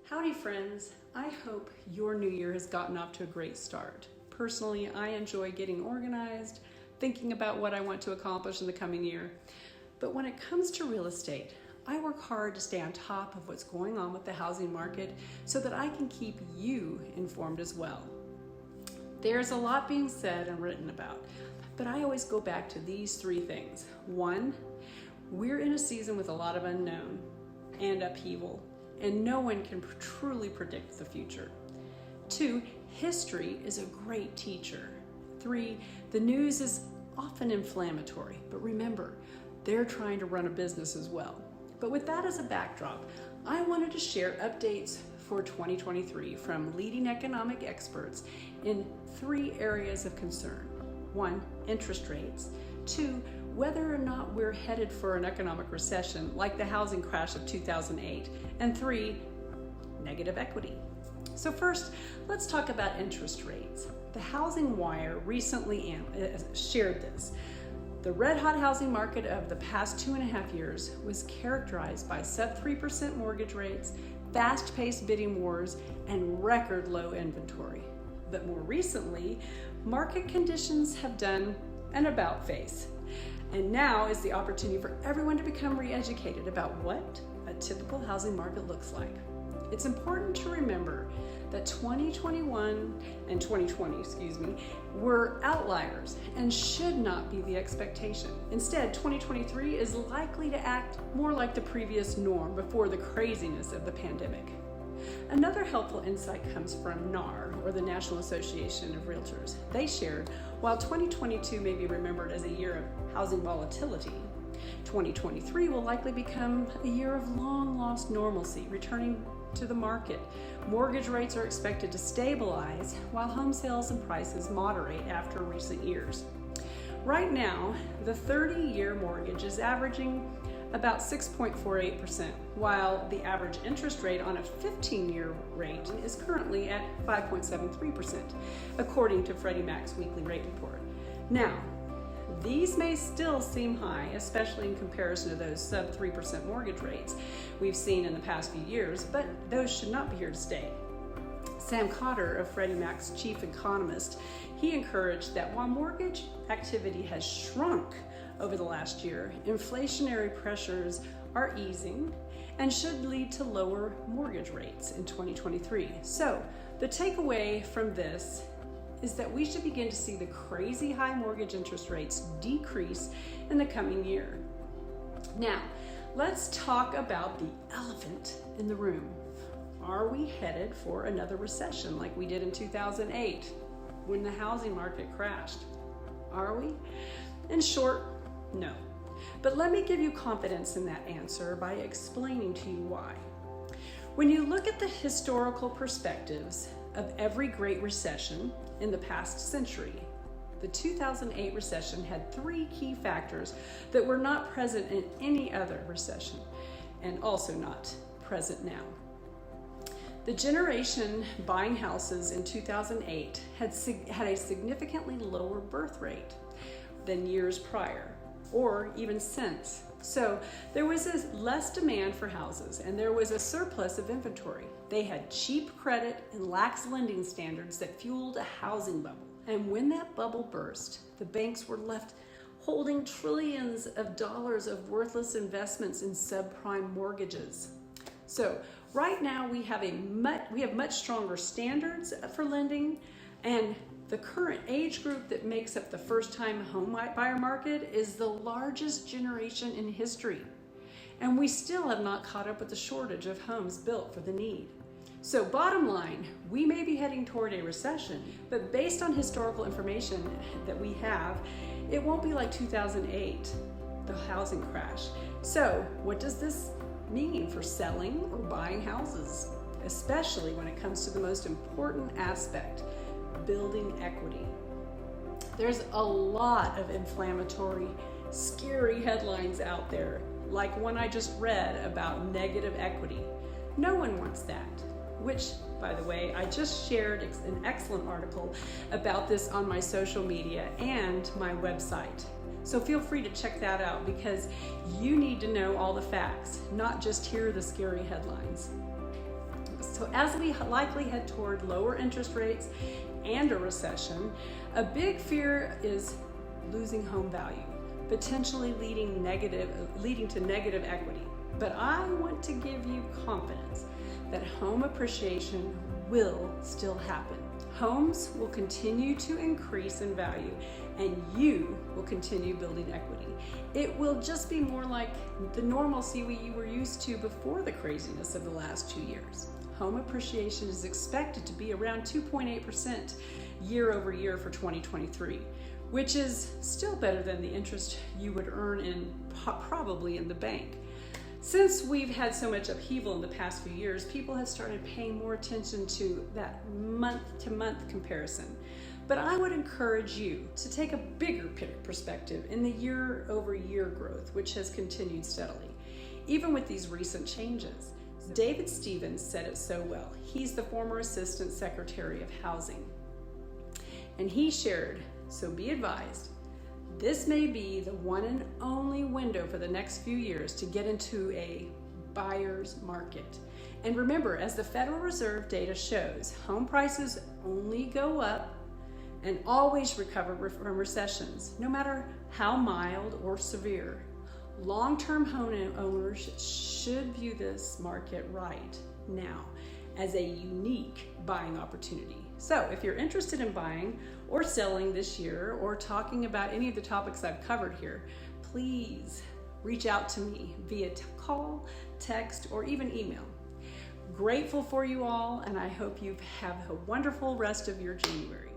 Howdy friends, I hope your new year has gotten off to a great start. Personally, I enjoy getting organized, thinking about what I want to accomplish in the coming year. But when it comes to real estate, I work hard to stay on top of what's going on with the housing market so that I can keep you informed as well. There's a lot being said and written about, but I always go back to these three things. One, we're in a season with a lot of unknown and upheaval, and no one can truly predict the future. Two, history is a great teacher. Three, the news is often inflammatory, but remember, they're trying to run a business as well. But with that as a backdrop, I wanted to share updates for 2023 from leading economic experts in three areas of concern. One, interest rates. Two, whether or not we're headed for an economic recession like the housing crash of 2008. And three, negative equity. So first, let's talk about interest rates. The Housing Wire recently shared this. The red-hot housing market of the past 2.5 years was characterized by sub-3% mortgage rates, fast-paced bidding wars, and record low inventory. But more recently, market conditions have done an about-face. And now is the opportunity for everyone to become re-educated about what a typical housing market looks like. It's important to remember that 2021 and 2020, were outliers and should not be the expectation. Instead, 2023 is likely to act more like the previous norm before the craziness of the pandemic. Another helpful insight comes from NAR, or the National Association of Realtors. They shared, while 2022 may be remembered as a year of housing volatility, 2023 will likely become a year of long-lost normalcy, returning to the market. Mortgage rates are expected to stabilize while home sales and prices moderate after recent years. Right now, the 30-year mortgage is averaging about 6.48%, while the average interest rate on a 15-year rate is currently at 5.73%, according to Freddie Mac's weekly rate report. Now, these may still seem high, especially in comparison to those sub-3% mortgage rates we've seen in the past few years, but those should not be here to stay. Sam Cotter, of Freddie Mac's chief economist, he encouraged that while mortgage activity has shrunk over the last year, inflationary pressures are easing and should lead to lower mortgage rates in 2023. So the takeaway from this is that we should begin to see the crazy high mortgage interest rates decrease in the coming year. Now, let's talk about the elephant in the room. Are we headed for another recession like we did in 2008 when the housing market crashed? Are we? In short, no. But let me give you confidence in that answer by explaining to you why. When you look at the historical perspectives of every great recession in the past century, the 2008 recession had three key factors that were not present in any other recession and also not present now. The generation buying houses in 2008 had a significantly lower birth rate than years prior, or even since. So there was less demand for houses and there was a surplus of inventory. They had cheap credit and lax lending standards that fueled a housing bubble. And when that bubble burst, the banks were left holding trillions of dollars of worthless investments in subprime mortgages. So right now we have much stronger standards for lending, and the current age group that makes up the first-time home buyer market is the largest generation in history. And we still have not caught up with the shortage of homes built for the need. So bottom line, we may be heading toward a recession, but based on historical information that we have, it won't be like 2008, the housing crash. So what does this mean for selling or buying houses, especially when it comes to the most important aspect, building equity? There's a lot of inflammatory, scary headlines out there, like one I just read about negative equity. No one wants that, which, by the way, I just shared an excellent article about this on my social media and my website. So feel free to check that out because you need to know all the facts, not just hear the scary headlines. So as we likely head toward lower interest rates and a recession, a big fear is losing home value, potentially leading to negative equity. But I want to give you confidence that home appreciation will still happen. Homes will continue to increase in value, and you will continue building equity. It will just be more like the normalcy we were used to before the craziness of the last 2 years. Home appreciation is expected to be around 2.8% year over year for 2023, which is still better than the interest you would earn probably in the bank. Since we've had so much upheaval in the past few years, people have started paying more attention to that month-to-month comparison. But I would encourage you to take a bigger perspective in the year-over-year growth, which has continued steadily, even with these recent changes. David Stevens said it so well. He's the former Assistant Secretary of Housing. And he shared, so be advised, this may be the one and only window for the next few years to get into a buyer's market. And remember, as the Federal Reserve data shows, home prices only go up and always recover from recessions, no matter how mild or severe. Long-term home owners should view this market right now as a unique buying opportunity. So if you're interested in buying or selling this year or talking about any of the topics I've covered here, please reach out to me via call, text, or even email. Grateful for you all, and I hope you have a wonderful rest of your January.